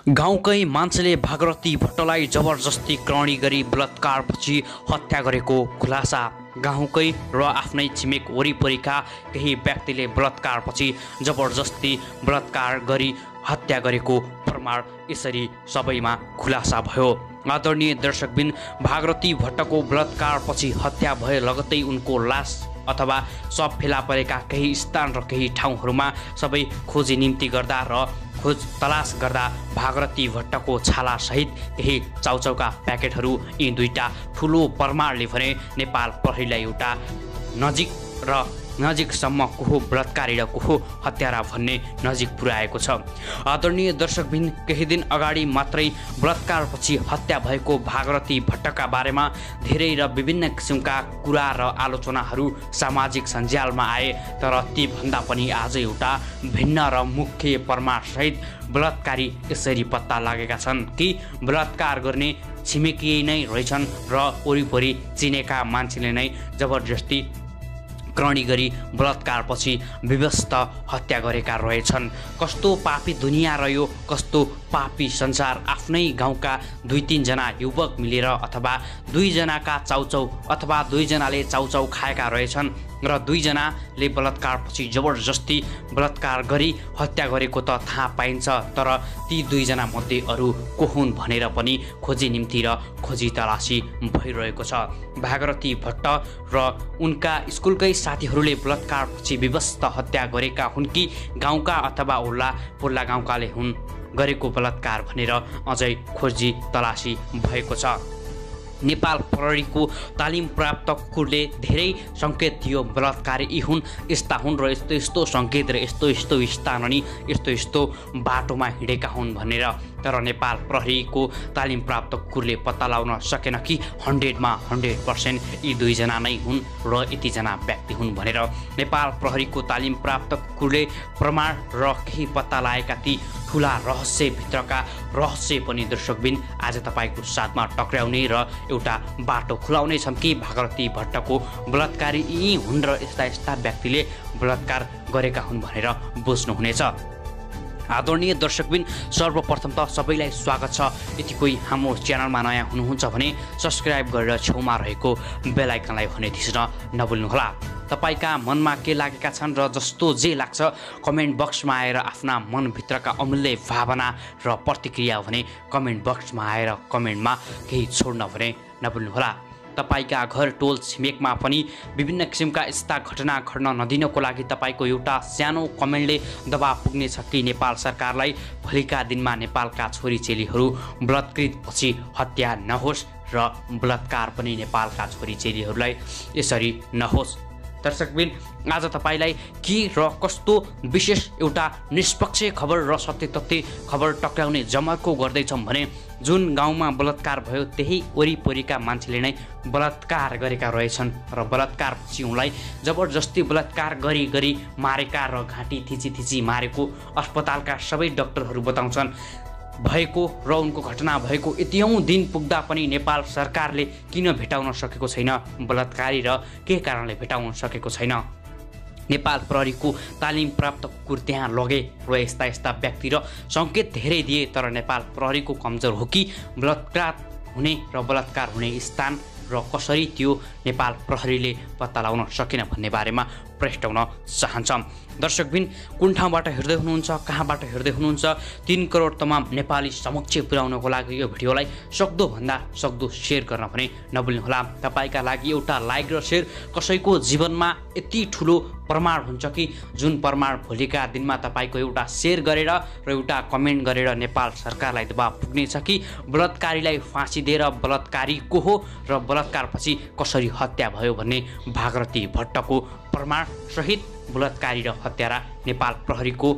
गाउँकै मान्छेले भागरथी भट्टलाई जबरजस्ती क्रौडी गरी बलात्कारपछि हत्या गरेको खुलासा। गाउँकै र आफ्नै छिमेक वरिपरिका केही व्यक्तिले बलात्कारपछि जबरजस्ती बलात्कार गरी हत्या गरेको प्रमाण यसरी सबैमा खुलासा भयो। आदरणीय दर्शकबिन, भागरथी भट्टको बलात्कारपछि हत्या भए लगत्तै उनको लास अथवा शव फेला परेका केही स्थान र केही ठाउँहरूमा सबै खोजी निम्ति गर्दा र खोज तलास गर्दा भागरथी भट्टको छालासहित केही चाउचाउका प्याकेटहरू यी दुईटा ठुलो प्रमाणले भने नेपाल प्रहरीलाई एउटा नजिकसम्म को बलात्कारी र को हत्यारा भन्ने नजिक पुर्याएको छ। आदरणीय दर्शकबिन, केही दिन अगाडि मात्रै बलात्कारपछि हत्या भएको भागरथी भट्टका बारेमा धेरै र विभिन्न किसिमका कुरा र आलोचनाहरू सामाजिक सञ्जालमा आए, तर ती भन्दा पनि आज एउटा भिन्न र मुख्य प्रमाणसहित बलात्कारी यसरी पत्ता लागेका छन् कि बलात्कार गर्ने छिमेकी नै रहेछन् र वरिपरि चिनेका मान्छेले नै जबरजस्ती क्रौडी गरी बलात्कारपछि विवस्त हत्या गरेका रहेछन्। कस्तो पापी दुनियाँ रह्यो, कस्तो पापी संसार। आफ्नै गाउँका 2-3 जना युवक मिलेर अथवा 2 जनाका चाउचाउ अथवा 2 जनाले चाउचाउ खाएका रहेछन् र 2 जनाले बलात्कारपछि जबरजस्ती बलात्कार गरी हत्या गरेको त थाहा पाइन्छ, तर ती 2 जना मध्ये अरू को हुन् भनेर पनि खोजी निम्ति र खोजी तलासी भइरहेको छ। भागरथी भट्ट र उनका स्कुलकै साथीहरूले बलात्कारपछि विवस्त हत्या गरेका हुन् कि गाउँका अथवा ओल्ला गाउँकाले हुन् गरेको बलात्कार भनेर अझै खोजी तलासी भएको छ। नेपाल प्रहरीको तालिम प्राप्त कुकुरले धेरै सङ्केत दियो बलात्कारी यी हुन्, यस्ता हुन् र यस्तो सङ्केत र यस्तो स्थान अनि यस्तो बाटोमा हिँडेका हुन् भनेर, तर नेपाल प्रहरीको तालिम प्राप्त कुकुरले पत्ता लगाउन सकेन कि 100मा 100% यी 2 जना नै हुन् र यतिजना व्यक्ति हुन् भनेर। नेपाल प्रहरीको तालिम प्राप्त कुकुरले प्रमाण र केही पत्ता लागेका ती ठुला रहस्यभित्रका रहस्य पनि दर्शकबिन आज तपाईँको साथमा टक्राउने र एउटा बाटो खुलाउने छन् कि भागरथी भट्टको बलात्कारी यी हुन् र यस्ता व्यक्तिले बलात्कार गरेका हुन् भनेर बुझ्नुहुनेछ। आदरणीय दर्शकबिन, सर्वप्रथम त सबैलाई स्वागत छ। यदि कोही हाम्रो च्यानलमा नयाँ हुनुहुन्छ भने सब्सक्राइब गरेर छेउमा रहेको बेल आइकनलाई भने थिच्न नभुल्नुहोला। तपाईका मनमा के लागेका छन् र जस्तो जे लाग्छ कमेन्ट बक्समा आएर आफ्ना मनभित्रका अमूल्य भावना र प्रतिक्रिया भने कमेन्ट बक्समा आएर कमेन्टमा केही छोड्न भने नभुल्नुहोला। तपाईका घर टोल छिमेकमा पनि विभिन्न किसिमका यस्ता घटना घट्न नदिनको लागि तपाईको एउटा सानो कमेन्टले दबाब पुग्नेछ कि नेपाल सरकारलाई भोलिका दिनमा नेपालका छोरीचेलीहरू बलात्कृतपछि हत्या नहोस् र बलात्कार पनि नेपालका छोरीचेलीहरूलाई यसरी नहोस्। दर्शकबिन, आज तपाईलाई के र कस्तो विशेष एउटा निष्पक्ष खबर र सत्य तथ्य खबर टक्राउने जमर्को गर्दैछौँ भने जुन गाउँमा बलात्कार भयो त्यही वरिपरिका मान्छेले नै बलात्कार गरेका रहेछन् र बलात्कारपछि उनलाई जबरजस्ती बलात्कार गरी मारेका र घाँटी थिची मारेको अस्पतालका सबै डाक्टरहरू बताउँछन् भएको र उनको घटना भएको यतियौं दिन पुग्दा पनि नेपाल सरकारले किन भेटाउन सकेको छैन बलात्कारी र के कारणले भेटाउन सकेको छैन। नेपाल प्रहरीको तालिम प्राप्त कुकुर त्यहाँ लगे र यस्ता व्यक्ति र सङ्केत धेरै दिए, तर नेपाल प्रहरीको कमजोर हो कि बलात्कार हुने स्थान र कसरी त्यो नेपाल प्रहरीले पत्ता लगाउन सकेन भन्ने बारेमा प्रश्न चाहन्छौँ। दर्शकबिन, कुन ठाउँबाट हेर्दै हुनुहुन्छ, कहाँबाट हेर्दै हुनुहुन्छ, 3 करोड तमाम नेपाली समक्ष पुर्याउनको लागि यो भिडियोलाई सक्दो सेयर गर्न भने नभुल्नुहोला। तपाईँका लागि एउटा लाइक र सेयर कसैको जीवनमा यति ठुलो प्रमाण हुन्छ कि जुन प्रमाण भोलिका दिनमा तपाईँको एउटा सेयर गरेर र एउटा कमेन्ट गरेर नेपाल सरकारलाई दबाब पुग्नेछ कि बलात्कारीलाई फाँसी दिएर बलात्कारी को हो र बलात्कारपछि कसरी हत्या भयो भन्ने भागरथी भट्टको प्रमाण सहित बलात्कारी र हत्यारा नेपाल प्रहरीको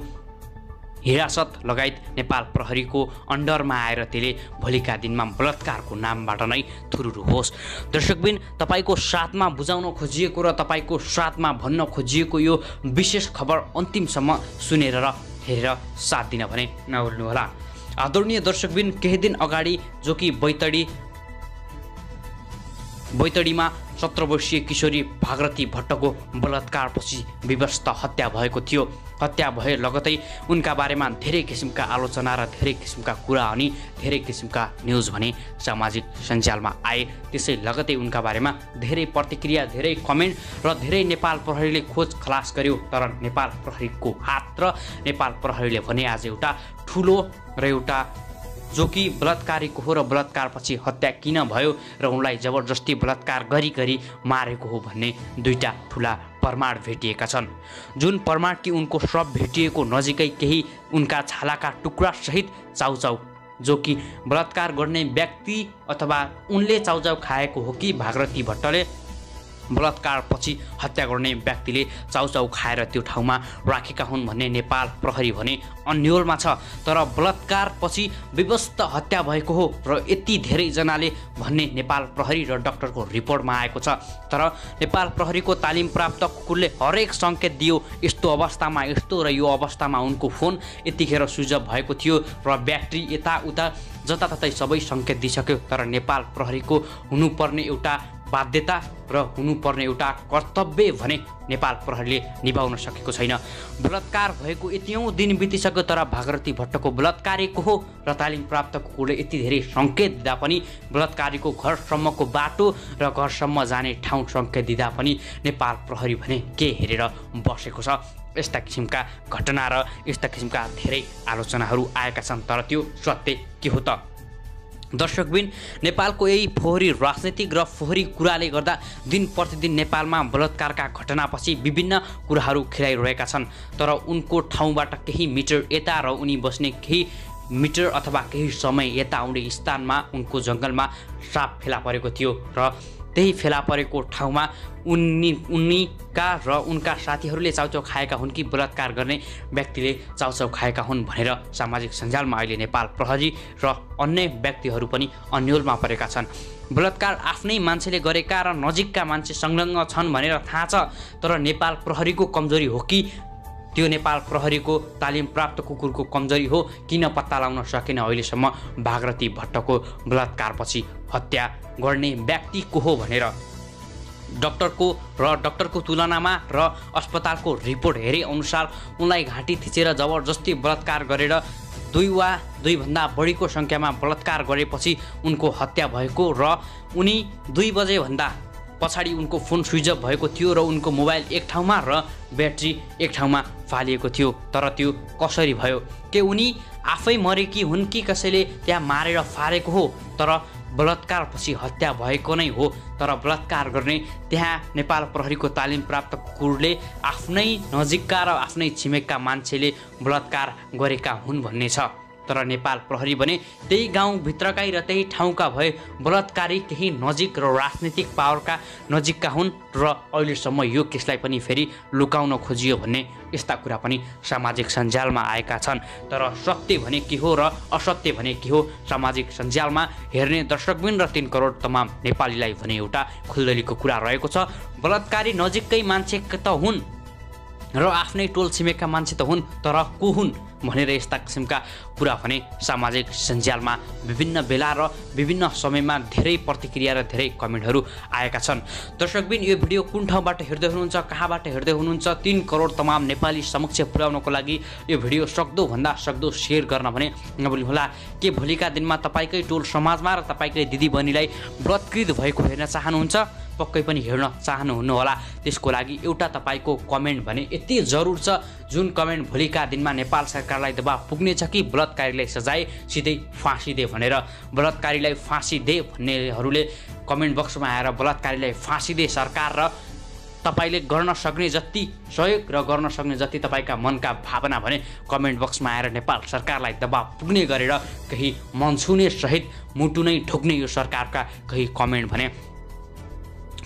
हिरासत लगायत नेपाल प्रहरीको अन्डरमा आएर त्यसले भोलिका दिनमा बलात्कारको नामबाट नै थुरुरु होस्। दर्शकबिन, तपाईको साथमा बुझाउन खोजिएको र तपाईको साथमा भन्न खोजिएको यो विशेष खबर अन्तिमसम्म सुनेर र हेरेर साथ दिन भने नभुल्नुहोला। आदरणीय दर्शकबिन, केही दिन अगाडि जो कि बैतडीमा 17 वर्षीय किशोरी भागरथी भट्टको बलात्कारपछि विवस्त हत्या भएको थियो। हत्या भए लगतै उनका बारेमा धेरै किसिमका आलोचना र धेरै किसिमका कुरा अनि धेरै किसिमका न्युज भने सामाजिक सञ्जालमा आए। त्यसै लगतै उनका बारेमा धेरै प्रतिक्रिया, धेरै कमेन्ट र धेरै नेपाल प्रहरीले खोज खलास गर्यो। तर नेपाल प्रहरीको हात र नेपाल प्रहरीले भने आज एउटा ठुलो र एउटा जो कि बलात्कारीको हो र बलात्कारपछि हत्या किन भयो र उनलाई जबरजस्ती बलात्कार गरी मारेको हो भन्ने दुईटा ठुला प्रमाण भेटिएका छन्। जुन प्रमाण कि उनको शव भेटिएको नजिकै केही उनका छालाका टुक्रा सहित चाउचाउ, जो कि बलात्कार गर्ने व्यक्ति अथवा उनले चाउचाउ खाएको हो कि भागरथी भट्टले बलात्कारपछि हत्या गर्ने व्यक्तिले चाउचाउ खाएर त्यो ठाउँमा राखेका हुन् भन्ने नेपाल प्रहरी भने अन्यलमा छ। तर बलात्कारपछि विवस्त हत्या भएको हो र यति धेरैजनाले भन्ने नेपाल प्रहरी र डाक्टरको रिपोर्टमा आएको छ। तर नेपाल प्रहरीको तालिम प्राप्त कुकुरले हरेक सङ्केत दियो, यस्तो अवस्थामा यस्तो र यो अवस्थामा उनको फोन यतिखेर स्विच अफ भएको थियो र ब्याट्री यताउता जताततै सबै सङ्केत दिइसक्यो। तर नेपाल प्रहरीको हुनुपर्ने एउटा बाध्यता र हुनुपर्ने एउटा कर्तव्य भने नेपाल प्रहरीले निभाउन सकेको छैन। बलात्कार भएको यतियौँ दिन बितिसक्यो तर भागरथी भट्टको बलात्कारीको हो र तालिम प्राप्त कुकुरले यति धेरै सङ्केत दिँदा पनि, बलात्कारीको घरसम्मको बाटो र घरसम्म जाने ठाउँ सङ्केत दिँदा पनि नेपाल प्रहरी भने के हेरेर बसेको छ। यस्ता किसिमका घटना र यस्ता किसिमका धेरै आलोचनाहरू आएका छन्। तर त्यो सत्य के हो त? दर्शकबिन, नेपालको यही फोहोरी राजनीतिक र फोहोरी कुराले गर्दा दिन प्रतिदिन नेपालमा बलात्कारका घटनापछि विभिन्न कुराहरू खेलाइरहेका छन्। तर उनको ठाउँबाट केही मिटर यता र उनी बस्ने केही मिटर अथवा केही समय यता आउने स्थानमा उनको जङ्गलमा साप फेला परेको थियो र त्यही फेला परेको ठाउँमा उनीका र उनका साथीहरूले चाउचाउ खाएका हुन् कि बलात्कार गर्ने व्यक्तिले चाउचाउ खाएका हुन् भनेर सामाजिक सञ्जालमा अहिले नेपाल प्रहरी र अन्य व्यक्तिहरू पनि अन्यलमा परेका छन्। बलात्कार आफ्नै मान्छेले गरेका र नजिकका मान्छे संलग्न छन् भनेर थाहा छ। तर नेपाल प्रहरीको कमजोरी हो कि त्यो नेपाल प्रहरीको तालिम प्राप्त कुकुरको कमजोरी हो? किन पत्ता लगाउन सकेन अहिलेसम्म भागरथी भट्टको बलात्कारपछि हत्या गर्ने व्यक्ति को हो भनेर? डाक्टरको तुलनामा र अस्पतालको रिपोर्ट हेरे अनुसार उनलाई घाँटी थिचेर जबरजस्ती बलात्कार गरेर दुईभन्दा बढीको सङ्ख्यामा बलात्कार गरेपछि उनको हत्या भएको र उनी 2 बजेभन्दा पछाडि उनको फोन स्विच अफ भएको थियो र उनको मोबाइल एक ठाउँमा र ब्याट्री एक ठाउँमा फालिएको थियो। तर त्यो कसरी भयो? के उनी आफै मरेकी हुन् कि कसैले त्यहाँ मारेर फालेको हो? तर बलात्कारपछि हत्या भएको नै हो। तर बलात्कार गर्ने त्यहाँ नेपाल प्रहरीको तालिम प्राप्त कुकुरले आफ्नै नजिकका र आफ्नै छिमेकका मान्छेले बलात्कार गरेका हुन् भन्ने छ। तर नेपाल प्रहरी भने त्यही गाउँभित्रकै र त्यही ठाउँका भए बलात्कारी केही नजिक र राजनीतिक पावरका नजिकका हुन् र अहिलेसम्म यो केसलाई पनि फेरि लुकाउन खोजियो भन्ने यस्ता कुरा पनि सामाजिक सञ्जालमा आएका छन्। तर सत्य भने के हो र असत्य भने के हो? सामाजिक सञ्जालमा हेर्ने दर्शकबिन र 3 करोड तमाम नेपालीलाई भने एउटा खुल्दलीको कुरा रहेको छ। बलात्कारी नजिककै मान्छे त हुन् र आफ्नै टोल छिमेकका मान्छे त हुन्, तर को हुन् भनेर यस्ता किसिमका कुरा भने सामाजिक सञ्जालमा विभिन्न बेला र विभिन्न समयमा धेरै प्रतिक्रिया र धेरै कमेन्टहरू आएका छन्। दर्शकबिन, यो भिडियो कुन ठाउँबाट हेर्दै हुनुहुन्छ, कहाँबाट हेर्दै हुनुहुन्छ, 3 करोड तमाम नेपाली समक्ष पुर्याउनको लागि यो भिडियो सक्दोभन्दा सक्दो सेयर गर्न भने नभुल्नुहोला। के भोलिका दिनमा तपाईँकै टोल समाजमा र तपाईँकै दिदीबहिनीलाई बलात्कृत भएको हेर्न चाहनुहुन्छ? पक्कै पनि हेर्न चाहनुहुन्न होला। त्यसको लागि एउटा तपाईँको कमेन्ट भने यति जरुर छ, जुन कमेन्ट भोलिका दिनमा नेपाल सरकारलाई दबाब पुग्नेछ कि बलात्कारीलाई सजाय सिधै फाँसी दे भनेर। बलात्कारीलाई फाँसी दे भन्नेहरूले कमेन्ट बक्समा आएर बलात्कारीलाई फाँसी दे सरकार र तपाईँले गर्न सक्ने जति सहयोग र गर्न सक्ने जति तपाईँका मनका भावना भने कमेन्ट बक्समा आएर नेपाल सरकारलाई दबाब पुग्ने गरेर केही मन छुने सहित मुटु नै ठोक्ने यो सरकारका केही कमेन्ट भने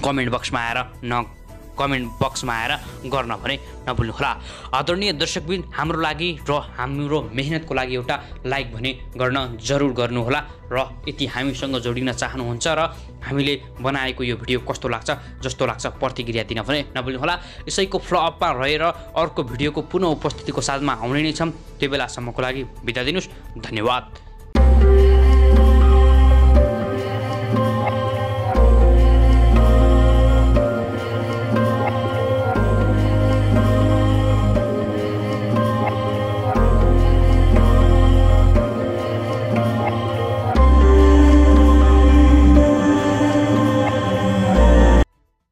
कमेन्ट बक्समा आएर गर्न भने नभुल्नुहोला। आदरणीय दर्शकबिन, हाम्रो लागि र हाम्रो मेहनतको लागि एउटा लाइक भने गर्न जरुर गर्नुहोला र यति हामीसँग जोडिन चाहनुहुन्छ र हामीले बनाएको यो भिडियो कस्तो लाग्छ जस्तो लाग्छ प्रतिक्रिया दिन भने नभुल्नुहोला। यसैको फलोअपमा रहेर अर्को भिडियोको पुनः उपस्थितिको साथमा आउने नै छौँ। त्यो बेलासम्मको लागि बिदा दिनुहोस्। धन्यवाद।